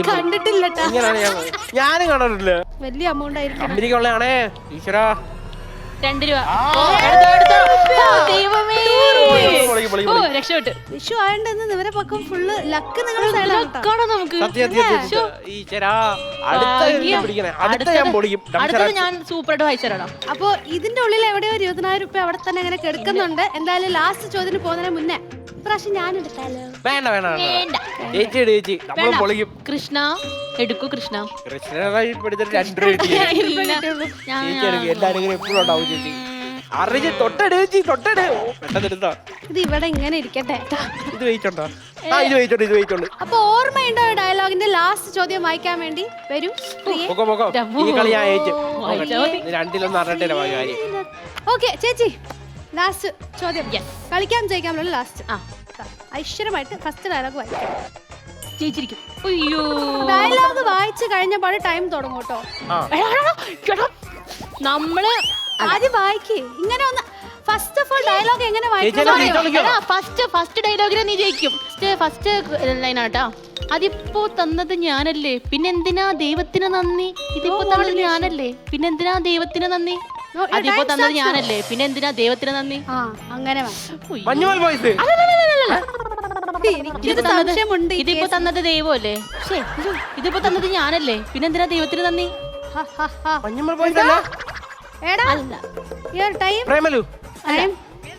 Speaker 1: കണ്ടിട്ടില്ലട്ടാ.
Speaker 4: ഇങ്ങനെയാണ് ഞാനും കാണാറില്ല.
Speaker 1: വലിയ എമൗണ്ട് ആയിരിക്കും.
Speaker 4: അമേരിക്കുള്ളതാണേ ഈശ്വരാ.
Speaker 2: 2 രൂപ. ദൈവമേ രക്ഷപ്പെട്ടു.
Speaker 1: വിഷു ആയണ്ടെന്ന് ഇവരെ പക്കം ഫുള്ള് ലക്ക് നിങ്ങളുടെ സൈഡിലാണ്.
Speaker 2: നമുക്ക്
Speaker 4: ഈശ്വരാ. അടുത്ത ഞാൻ പൊളിക്കും.
Speaker 2: അടുത്തത് ഞാൻ സൂപ്പറായിട്ട് വായിച്ചതരാം.
Speaker 1: അപ്പൊ ഇതിന്റെ ഉള്ളിൽ എവിടെയോ 20,000 രൂപ അവിടെ തന്നെ അങ്ങനെ കിടക്കുന്നുണ്ട്. എന്തായാലും ലാസ്റ്റ് ചോദ്യത്തിന് പോകുന്നതിന് മുന്നേ ഇപ്രാവശ്യം ഞാൻ എടുത്താലോ?
Speaker 4: വേണ്ട വേണ്ട വേണ്ട. ചേച്ചി നമ്മൾ പൊളിക്കും.
Speaker 2: കൃഷ്ണ എടുക്കൂ. കൃഷ്ണ
Speaker 4: കൃഷ്ണനായി പിടിച്ചിട്ട് 2 രൂപ കിട്ടി. ചേച്ചി എല്ലാരും ഇങ്ങനെ എപ്പോഴും ഉണ്ടാവും ചേച്ചി. അറിഞ്ഞ് തൊട്ടട് ചേച്ചി തൊട്ടട്. പെട്ടെന്ന്
Speaker 1: ഇത് ഇവിടെ ഇങ്ങനെ ഇരിക്കട്ടെ.
Speaker 4: ഇത് വെയിറ്റുണ്ടോ? ഇത് വെയിറ്റുണ്ട്.
Speaker 1: അപ്പൊ ഓർമ്മയുണ്ടോ ഡയലോഗിന്റെ ലാസ്റ്റ് ചോദ്യം വായിക്കാൻ വേണ്ടി? വരൂ പ്രിയേ.
Speaker 4: ഈ കളി ഞാൻ അയച്ചു. 2-1 അറിഞ്ഞിട്ടില്ല കാര്യം.
Speaker 1: ഓക്കെ ചേച്ചി ലാസ്റ്റ് ചോദ്യം. കളിക്കാൻ ജയിക്കാമല്ലോ ലാസ്റ്റ്. ഐശ്വര്യമായിട്ട് ഫസ്റ്റ് ഡയലോഗ് വായിക്കാം.
Speaker 2: ജയിച്ചിരിക്കും. അയ്യോ
Speaker 1: ഡയലോഗ് വായിച്ചു കഴിഞ്ഞപാട് ടൈം തുടങ്ങും കേട്ടോ.
Speaker 2: നമ്മള്
Speaker 1: ആദ്യം വായിക്കേ. ഇങ്ങനെ ഒന്ന് ഫസ്റ്റ് ഓഫ് ഓൾ ഡയലോഗ് എങ്ങനെ
Speaker 2: ഫസ്റ്റ് ഡയലോഗിനെ നീ ജയിക്കും. ഫസ്റ്റ് ലൈനാട്ടാ. അതിപ്പോ തന്നത് ഞാനല്ലേ പിന്നെന്തിനാ ദൈവത്തിന് നന്ദി. ഇതിപ്പോ തന്നത് ഞാനല്ലേ പിന്നെന്തിനാ ദൈവത്തിന് നന്ദി. അതിപ്പോ തന്നത് ഞാനല്ലേ പിന്നെന്തിനാ ദൈവത്തിന് നന്ദി.
Speaker 1: അങ്ങനെ
Speaker 4: മഞ്ഞുമൽ ബോയ്സ്.
Speaker 2: ഇതിപ്പോ തന്നത് ദൈവമല്ലേ. ഇതിപ്പോ തന്നത് ഞാനല്ലേ പിന്നെന്തിനാ ദൈവത്തിന് നന്ദി.
Speaker 4: മഞ്ഞുമൽ ബോയ്സ് അല്ല.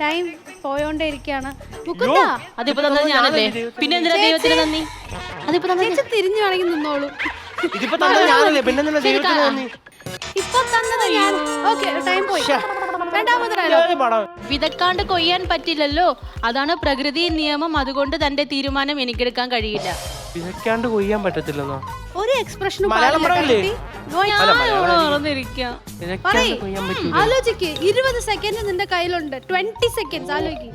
Speaker 1: ടൈം പോയോണ്ടേ ഇരിക്കാണ്.
Speaker 2: അതിപ്പോ തന്നത് ഞാനല്ലേ പിന്നെന്തിനാ ദൈവത്തിന് നന്ദി. അതിപ്പോ
Speaker 1: തിരിഞ്ഞു വേണമെങ്കിൽ നിന്നോളൂ.
Speaker 4: ഇതിപ്പോ തന്നത് ഞാനല്ലേ പിന്നെന്തിനാ ദൈവത്തിന് നന്ദി.
Speaker 1: ഇപ്പൊ തന്നത് ഞാൻ. ഓക്കേ ടൈം പോയി. രണ്ടാമത്തെ ഡയലോഗ്.
Speaker 2: വിതക്കാണ്ട് കൊയ്യാൻ പറ്റില്ലല്ലോ അതാണ് പ്രകൃതി നിയമം. അതുകൊണ്ട് തന്റെ തീരുമാനം എനിക്കെടുക്കാൻ കഴിയില്ല.
Speaker 4: വിതക്കാണ്ട് കൊയ്യാൻ പറ്റത്തില്ലെന്നോ?
Speaker 1: ഒരു എക്സ്പ്രഷനും ആലോചിക്ക്. 20 സെക്കൻഡ് നിന്റെ കയ്യിലുണ്ട്. 20 സെക്കൻഡ് ആലോചിക്ക്.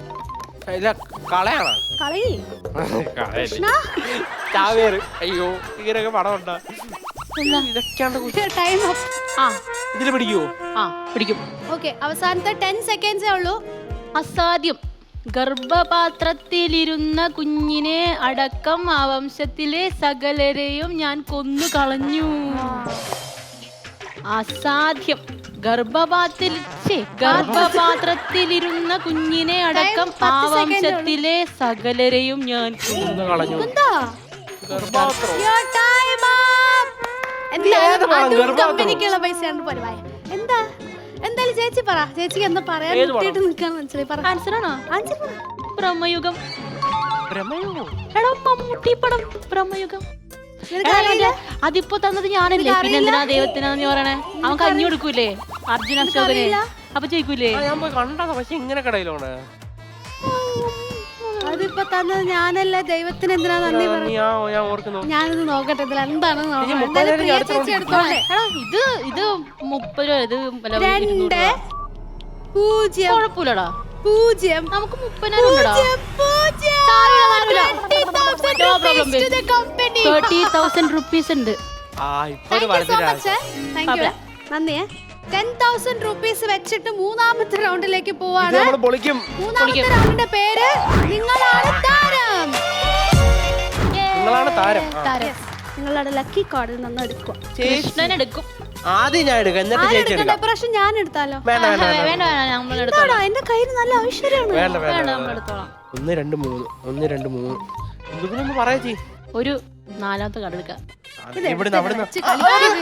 Speaker 4: കളയാണോ?
Speaker 1: കളയി.
Speaker 4: അയ്യോ ഇങ്ങനെയൊക്കെ പടം ഉണ്ടോ? ഇതില് പിടിക്കുവോ?
Speaker 2: പിടിക്കും.
Speaker 1: ഓക്കെ അവസാനത്തെ 10 സെക്കൻഡ്സേ ഉള്ളൂ.
Speaker 2: അസാധ്യം. ഗർഭപാത്രത്തിലിരുന്ന കുഞ്ഞിനെ അടക്കം ആ വംശത്തിലെ സകലരെയും ഞാൻ കൊന്നു കളഞ്ഞു. അസാധ്യം. ഗർഭപാത്രത്തിലിരുന്ന കുഞ്ഞിനെ അടക്കം ആ വംശത്തിലെ സകലരെയും ഞാൻ കൊന്നു കളഞ്ഞു.
Speaker 1: കമ്പനിക്കുള്ള പൈസയാണ് പരിപാടി. എന്താ എന്തായാലും ചേച്ചി പറ. ചേച്ചിക്ക് എന്താ പറയാൻ നിൽക്കാൻ മനസ്സിലായി. പറ.
Speaker 2: ആൻസർ ആണോ?
Speaker 1: ആൻസർ പറ.
Speaker 2: ബ്രഹ്മയുഗം. എടോ മമ്മൂട്ടി പടം ബ്രഹ്മയുഗം. അതിപ്പോ തന്നത് ഞാനല്ലേ പിന്നെന്തിനാ ദൈവത്തിനാന്ന് പറയണേ. അവൻ കഞ്ഞി കൊടുക്കൂലേ അർജുന അശോകന്. അപ്പൊ ചോദിക്കൂലേ
Speaker 4: ഞാൻ പോയി കണ്ടതാ. പക്ഷെ ഇങ്ങനെ കടയിലാണ്.
Speaker 1: അതിപ്പോ തന്നത് ഞാനല്ലേ ദൈവത്തിന് എന്തിനാ നന്ദി പറഞ്ഞു. ഞാനിത് നോക്കട്ടെ ഇതിൽ എന്താണെന്ന് നോക്കട്ടെ. ചേച്ചി എടുത്തോളെ.
Speaker 2: ഇത് 30 ഇത്
Speaker 1: 2 0
Speaker 2: കുഴപ്പമില്ലടാ.
Speaker 1: 0
Speaker 2: നമുക്ക് 30,000 30,000 റുപ്പീസ് ഉണ്ട്.
Speaker 1: നന്ദി. 10,000 റുപ്പീസ് വെച്ചിട്ട് മൂന്നാമത്തെ റൗണ്ടിലേക്ക് പോവാണ്. മൂന്നാമത്തെ റൗണ്ടിന്റെ പേര് നിങ്ങളാണ് താരം. നിങ്ങളുടെ ലക്കി കാർഡിൽ നിന്ന് എടുക്കുക.
Speaker 2: കൃഷ്ണൻ എടുക്കും.
Speaker 4: ആദ്യം ഞാൻ എടുക്കാം, എന്നിട്ട് ചേച്ചി എടുക്കാം.
Speaker 1: പ്രാവശ്യം ഞാൻ എടുത്താലോ?
Speaker 4: വേണ്ട വേണ്ട
Speaker 2: വേണ്ട
Speaker 4: വേണ്ട
Speaker 2: വേണ്ട നമ്മൾ
Speaker 1: ഇതാണോ?
Speaker 2: എടുത്തോളാം.
Speaker 1: എന്റെ കയ്യിൽ നല്ല ഐശ്വര്യമാണ്.
Speaker 4: വേണ്ട വേണ്ട
Speaker 2: വേണ്ട
Speaker 4: വേണ്ട.
Speaker 2: നമ്മൾ എടുത്തോളാം.
Speaker 4: 1 2 3 1 2 3 എന്തെങ്കിലും പറയാ ചേച്ചി.
Speaker 2: ഒരു 4ാമത്തെ കാർഡ് എടുക്കാം.
Speaker 4: ഇവിടുന്ന് അവിടുന്ന്
Speaker 1: വെച്ച് കളിക്കരുത്.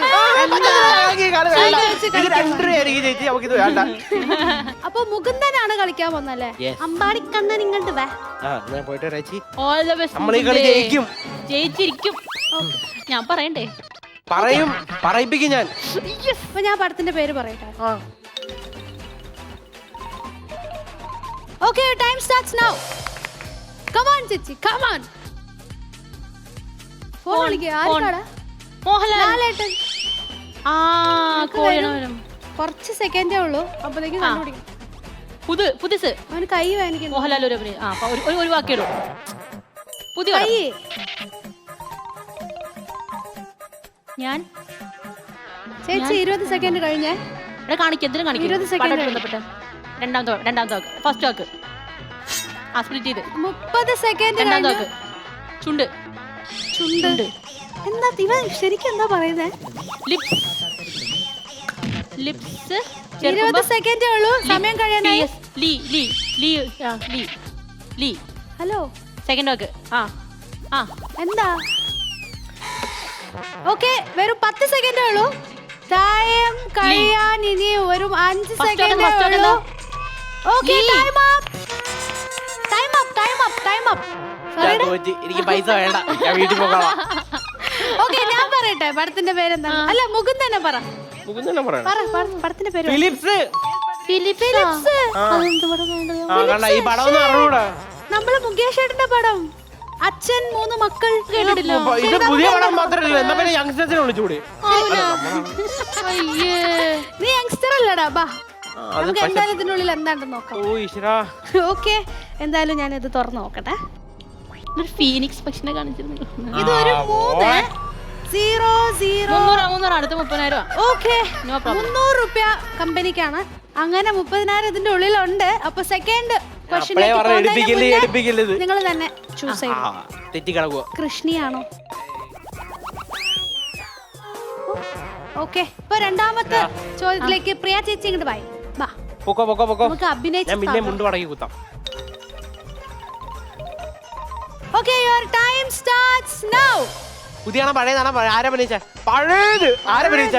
Speaker 4: ചേച്ചി നമുക്കിത് വേണ്ട.
Speaker 1: അപ്പൊ മുകുന്ദനാണ് കളിക്കാൻ പോന്നല്ലേ?
Speaker 4: Yes.
Speaker 1: അമ്പാടിക്കണ്ണൻ ഇങ്ങോട്ട് വാ.
Speaker 4: ഞാൻ പോയിട്ട് വരാം ചേച്ചി.
Speaker 2: All the best.
Speaker 4: നമ്മൾ ഈ കളി ജയിക്കും.
Speaker 2: ജയിച്ചിരിക്കും. ഞാൻ പറയണ്ടേ?
Speaker 4: പറയിപ്പിക്കും ഞാൻ.
Speaker 1: അപ്പൊ ഞാൻ പടത്തിന്റെ പേര് പറയട്ടെ. Okay, time starts now. Come on, ചേച്ചി, come on. ഫോൺ വിളിക്കുക. ആർക്കാടാ?
Speaker 2: മോഹൻലാൽ.
Speaker 1: ലാലേട്ടൻ.
Speaker 2: ആ കോഴിനോരം.
Speaker 1: കുറച്ച് സെക്കൻഡേ ഉള്ളൂ, അപ്പോഴത്തേക്കും കണ്ടുപിടിക്കും.
Speaker 2: പുതിസ്.
Speaker 1: അവന് കൈ വേദനിക്കുന്നു.
Speaker 2: മോഹൻലാൽ ഒരു അഭിനയം. ആ ഒരു വാക്കിയിടും. പുതിയ
Speaker 1: കൈ.
Speaker 2: ഞാൻ
Speaker 1: ചേച്ചി 20 സെക്കൻഡ് കഴിഞ്ഞേ.
Speaker 2: ഇവിടെ കാണിക്കും. എന്തിനും
Speaker 1: 20 second
Speaker 2: ബന്ധപ്പെട്ട് രണ്ടാമത്തെ വാക്ക്. ഫസ്റ്റ് വാക്ക് ആ സ്പ്ലിറ്റ് ചെയ്ത്.
Speaker 1: 30 സെക്കൻഡ്
Speaker 2: രണ്ടാമത്തെ
Speaker 1: കഴിഞ്ഞു.
Speaker 2: വാക്ക് ചുണ്ട്.
Speaker 1: ചുണ്ട്. എന്താ ഇവ ശരിക്കും എന്താ പറയുന്നേ?
Speaker 2: ലിപ്സ്.
Speaker 1: 20 സെക്കൻഡേ ഉള്ളൂ, സമയം കഴിയാനായി.
Speaker 2: ലീ.
Speaker 1: ഹലോ,
Speaker 2: സെക്കൻഡ് വാക്ക്. ആ
Speaker 1: എന്താ? ഓക്കെ, വെറും 10 സെക്കൻഡേ ഉള്ളൂ. ടൈം കഴിയാൻ ഇനി ഒരു 5 സെക്കൻഡേ ഉള്ളൂ. Okay, time up.
Speaker 4: ഞാൻ തോറ്റ്. എനിക്ക് പൈസ വേണ്ട, ഞാൻ വീട്ടിൽ പോകാം.
Speaker 1: ഓക്കെ, ഞാൻ പറയട്ടെ പടത്തിന്റെ പേരെന്താ? അല്ല, മുകുന്ദനെ പറ.
Speaker 4: മുകുന്ദനെ പറയണം.
Speaker 1: പടത്തിന്റെ പേര്
Speaker 4: ഫിലിപ്സ്.
Speaker 1: ഫിലിപ്സ്.
Speaker 4: ഈ പടം ഒന്നും അറിഞ്ഞൂടാ.
Speaker 1: നമ്മള് മുകേഷ് ഏട്ടന്റെ പടം. അച്ഛൻ 3 മക്കൾ കേട്ടിട്ടില്ല?
Speaker 4: ഇത് പുതിയ പടം മാത്രമല്ല, എന്നാ പിന്നെ യങ്സ്റ്റേഴ്സിനെ വിളിച്ചുകൂടി.
Speaker 1: നീ യങ്സ്റ്റർ അല്ലടാ, ബാ നമുക്ക് എന്തായാലും ഇതിനുള്ളിൽ എന്താണ്ടെന്ന് നോക്കാം.
Speaker 4: ഓ ഈശ്വരാ.
Speaker 1: ഓക്കെ, എന്തായാലും ഞാൻ ഇത് തുറന്നു നോക്കട്ടെ.
Speaker 2: ഫീനിക്സ് പക്ഷിനെ കാണിച്ചിരുന്നു.
Speaker 1: ഇതൊരു 3 0 0
Speaker 2: 300 അടുത്ത 30,000.
Speaker 1: Okay,
Speaker 2: No problem.
Speaker 1: 300 രൂപ കമ്പനിക്കാണ്. അങ്ങനെ 30,000 ഇതിന്റെ ഉള്ളിലുണ്ട്. അപ്പൊ സെക്കൻഡ്
Speaker 4: എടുപ്പിക്കല്.
Speaker 1: നിങ്ങൾ തന്നെ ചൂസ് ചെയ്യും.
Speaker 4: തെറ്റിക്കിടക്കുക.
Speaker 1: കൃഷ്ണിയാണോ? ഓക്കെ, ഇപ്പൊ രണ്ടാമത്തെ ചോദ്യത്തിലേക്ക് പ്രിയ ചേച്ചി ഇങ്ങോട്ട് പോയി. ബാ,
Speaker 4: പൊക്കോ
Speaker 1: നമുക്ക് അഭിനയിച്ച്
Speaker 4: ഞാൻ പിന്നെ മുണ്ട് മടക്കി കുത്താം.
Speaker 1: Okay, your time starts now.
Speaker 4: പുതിയാണോ പഴയതാണോ? ആരാ പണിയിച്ച? പഴയത് ആരാ പണിയിച്ച?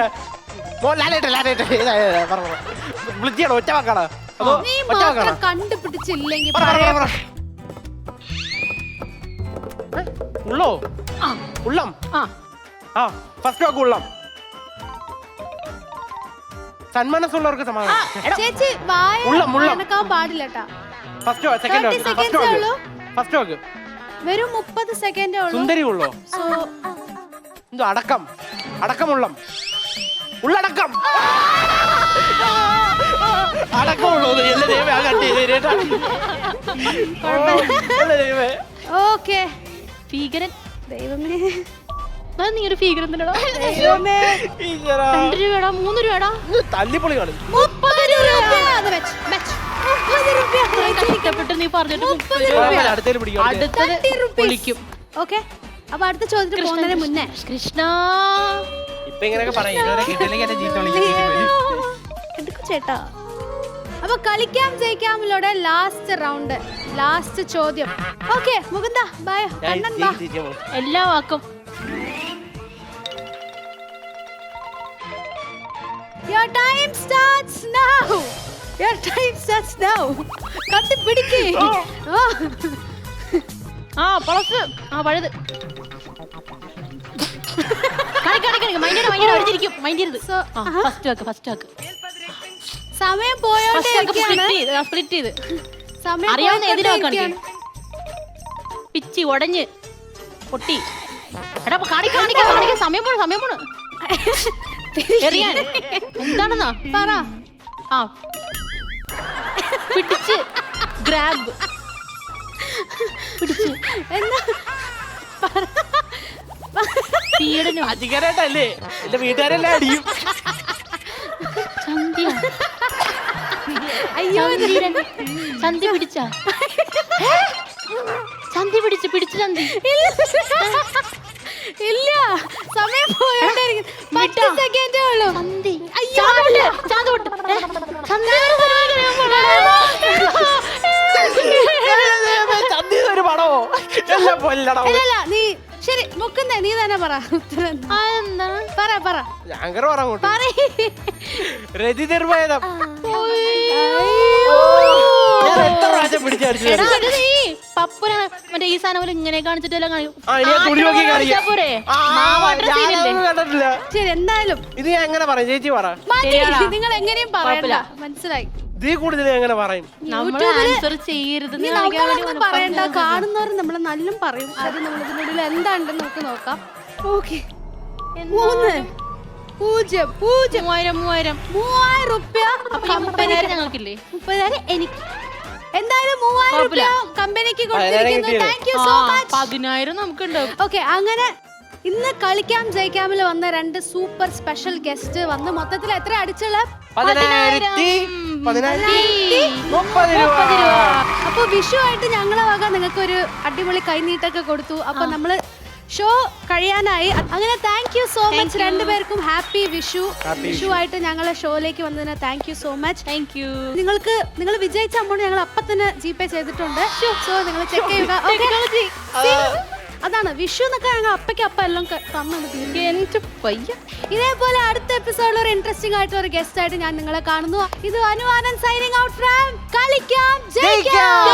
Speaker 4: വിളിച്ചാണോ? ഒറ്റ വാക്കാണോ അതോ
Speaker 1: നീ
Speaker 4: ഒറ്റ വാക്കാണോ?
Speaker 1: മാത്രം കണ്ടുപിടിച്ചില്ലെങ്കിൽ
Speaker 4: ഉള്ളോ? ഉള്ളം. ഫസ്റ്റ് വാക്ക് ഉള്ളം. സന്മനസ്സുള്ളവർക്ക് സമാധാനം.
Speaker 1: ചേച്ചി വായ
Speaker 4: ഉള്ളം.
Speaker 1: അനക്കാൻ പാടില്ല ട്ടാ.
Speaker 4: ഫസ്റ്റ് വാക്ക്, സെക്കൻഡ്
Speaker 1: 30
Speaker 4: വാക്ക്,
Speaker 1: seconds ഉള്ളൂ.
Speaker 4: ഫസ്റ്റ് വാക്ക്.
Speaker 1: വെറും 30 സെക്കൻഡേ ഉള്ളൂ.
Speaker 4: സുന്ദരി ഉള്ളോ?
Speaker 1: സോ
Speaker 4: എന്തോ അടക്കമുള്ളം. ഉള്ളടക്കം. അടക്കമുള്ളൂ. എല്ലാ ദൈവമേ, ആ കട്ടി ചെയ്തേട്ടാ.
Speaker 1: ഓക്കെ,
Speaker 2: ഭീകരൻ.
Speaker 1: ദൈവമേ,
Speaker 2: നീ ഒരു ഭീകരൻ തന്നെടാ.
Speaker 1: ദൈവമേ.
Speaker 2: 2 രൂപടാ, 3 രൂപടാ.
Speaker 4: തല്ലിപ്പൊളി കാണും.
Speaker 1: 30 രൂപ. അത് വെച്ച് 30 രൂപ.
Speaker 2: കഷ്ടപ്പെട്ട് നീ പറഞ്ഞിട്ട് 30 രൂപ.
Speaker 4: അടുത്തേല് പിടിക്കും.
Speaker 2: അടുത്തത്
Speaker 1: 30 rupees.
Speaker 2: പൊളിക്കും.
Speaker 1: ഓക്കെ, അപ്പൊ അടുത്ത ചോദ്യത്തിന് പോകുന്നതിന് മുന്നേ
Speaker 2: കൃഷ്ണ
Speaker 4: ഇപ്പൊ ഇങ്ങനെയൊക്കെ പറയും. ഇതുവരെ കിട്ടിയില്ലെങ്കിൽ എന്നെ ചീത്ത വിളിക്കും.
Speaker 1: എടുക്കു ചേട്ടാ. അപ്പൊ കളിക്കാം ജയിക്കാമിലൂടെ ലാസ്റ്റ് റൗണ്ട്, ലാസ്റ്റ് ചോദ്യം. Okay, Mukunda bye. കണ്ണൻ ബാ.
Speaker 2: എല്ലാ വാക്കും.
Speaker 1: Your time starts now. Your time starts now. കത്തി പിടിക്ക്.
Speaker 2: പളസ്. പഴത്. മൈൻഡ്
Speaker 1: So,
Speaker 2: ഫസ്റ്റ് വാക്ക്.
Speaker 1: സമയം പോയോണ്ടിരിക്കുകയാണ്.
Speaker 2: സ്പ്ലിറ്റ് ചെയ്ത്.
Speaker 1: സമയം
Speaker 2: അറിയാവുന്ന ഏതിലും വാക്കാണ്.
Speaker 1: പോയിക്കൊണ്ടിരിക്കുകയാണ്.
Speaker 2: പിച്ചി ഉടഞ്ഞ് പൊട്ടി. എടാ കാണിക്കാൻ സമയം പോണു. എറിയാൻ എന്താണെന്നാ
Speaker 1: പറ.
Speaker 2: പിടിച്ച് ഗ്രാബ്. പിടിച്ച്
Speaker 1: എന്താ?
Speaker 2: പീഡനം.
Speaker 4: അധികാരല്ലേ എന്റെ വീട്ടുകാരെല്ലാം അടിയും.
Speaker 2: ചന്തി.
Speaker 1: അയ്യോ,
Speaker 2: ചന്തി പിടിച്ച. ചന്തി പിടിച്ച് ചന്തി.
Speaker 1: ഇല്ല സമയം പോയോണ്ടിരിക്കും 10 സെക്കൻഡേ ഉള്ളൂ അയ്യോ
Speaker 4: ഒരു പടമോ എല്ലാം പൊല്ലടോ.
Speaker 1: അല്ലല്ല നീ ശരി മുക്കുന്നേ നീ തന്നെ പറ ഉത്തരം പറ
Speaker 4: ഞാങ്കർ പറ അങ്ങോട്ട്.
Speaker 1: പറയ്.
Speaker 4: രതി നിർവേദം. ഞാൻ എത്ര പ്രാവശ്യം പിടിച്ചടിച്ചു.
Speaker 2: മറ്റേ ഈ സാധനം പോലെ ഇങ്ങനെ കാണിച്ചിട്ടെല്ലാം
Speaker 4: ആ, ഇനി ഞാൻ തുണി നോക്കി കാണിക്കാം. ആ, ഞാനതൊന്നും കണ്ടിട്ടില്ല.
Speaker 1: ശരി എന്തായാലും
Speaker 4: ഇത് ഞാൻ എങ്ങനെ പറയും? ചേച്ചി പറ.
Speaker 1: മതി. നിങ്ങൾ എങ്ങനെയും പറയണ്ട മനസ്സിലായി
Speaker 4: ഇതിൽ കൂടുതൽ ഞാൻ എങ്ങനെ പറയും?
Speaker 2: നമ്മൾ ആൻസർ ചെയ്യരുത്
Speaker 1: നീ നമ്മളൊന്നും പറയണ്ട കാണുന്നവർ നമ്മളെ നല്ലും പറയും അത് നമ്മൾ ഇതിനുള്ളിൽ എന്താണ്ടെന്ന് നമുക്ക് നോക്കാം ഓക്കെ 3 0 0
Speaker 2: 3000
Speaker 1: റുപ്യ
Speaker 2: ഞങ്ങൾക്കില്ലേ
Speaker 1: 30,000 എനിക്ക് എന്തായാലും 3000 റുപ്യ കമ്പനിക്ക് കൊടുത്തിരിക്കുന്നു താങ്ക് യു സോ മച്ച്
Speaker 2: 10,000 നമുക്കുണ്ടാവും.
Speaker 1: ഓക്കെ അങ്ങനെ ഇന്ന് കളിക്കാം ജയിക്കാമിൽ വന്ന 2 സൂപ്പർ സ്പെഷ്യൽ ഗസ്റ്റ് വന്ന് മൊത്തത്തിൽ എത്ര അടിച്ചുള്ള
Speaker 4: 10,030 രൂപ.
Speaker 1: അപ്പൊ വിഷു ആയിട്ട് ഞങ്ങളെ വക നിങ്ങൾക്ക് ഒരു അടിപൊളി കൈനീട്ടൊക്കെ കൊടുത്തു അപ്പൊ നമ്മള് ഷോ കഴിയാനായി അങ്ങനെ താങ്ക് യു സോ മച്ച് രണ്ടുപേർക്കും ഹാപ്പി വിഷു വിഷു ആയിട്ട് ഞങ്ങളെ ഷോയിലേക്ക് വന്നതിന് thank you so much
Speaker 2: thank you.
Speaker 1: നിങ്ങൾ വിജയിച്ച അമൗണ്ട് ഞങ്ങൾ അപ്പൊ തന്നെ ജിപേ ചെയ്തിട്ടുണ്ട് സോ നിങ്ങൾ ചെക്ക് ചെയ്യുക Okay. അതാണ് വിഷു എന്നൊക്കെ ഞങ്ങൾ അപ്പയ്ക്ക് അപ്പ എല്ലാം തന്നത്
Speaker 2: എന്റെ പയ്യ
Speaker 1: ഇതേപോലെ അടുത്ത എപ്പിസോഡിൽ ഒരു ഇൻട്രസ്റ്റിംഗ് ആയിട്ടുള്ള ഒരു ഗസ്റ്റ് ആയിട്ട് ഞാൻ നിങ്ങളെ കാണുന്നു ഇത് അനുവാനന്ദ് സൈനിങ് ഔട്ട് ഫ്രം കളിക്കാം ജയിക്കാം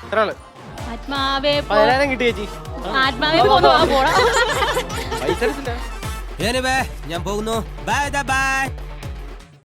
Speaker 4: എത്രയാണ്?
Speaker 2: ആത്മാവേ
Speaker 4: 10,000 കിട്ടി ചേച്ചി.
Speaker 2: ആത്മാവേ പോണോ പോടാ
Speaker 4: പൈസ എടുത്തില്ല.
Speaker 3: ഞാൻ പോകുന്നു. Bye bye.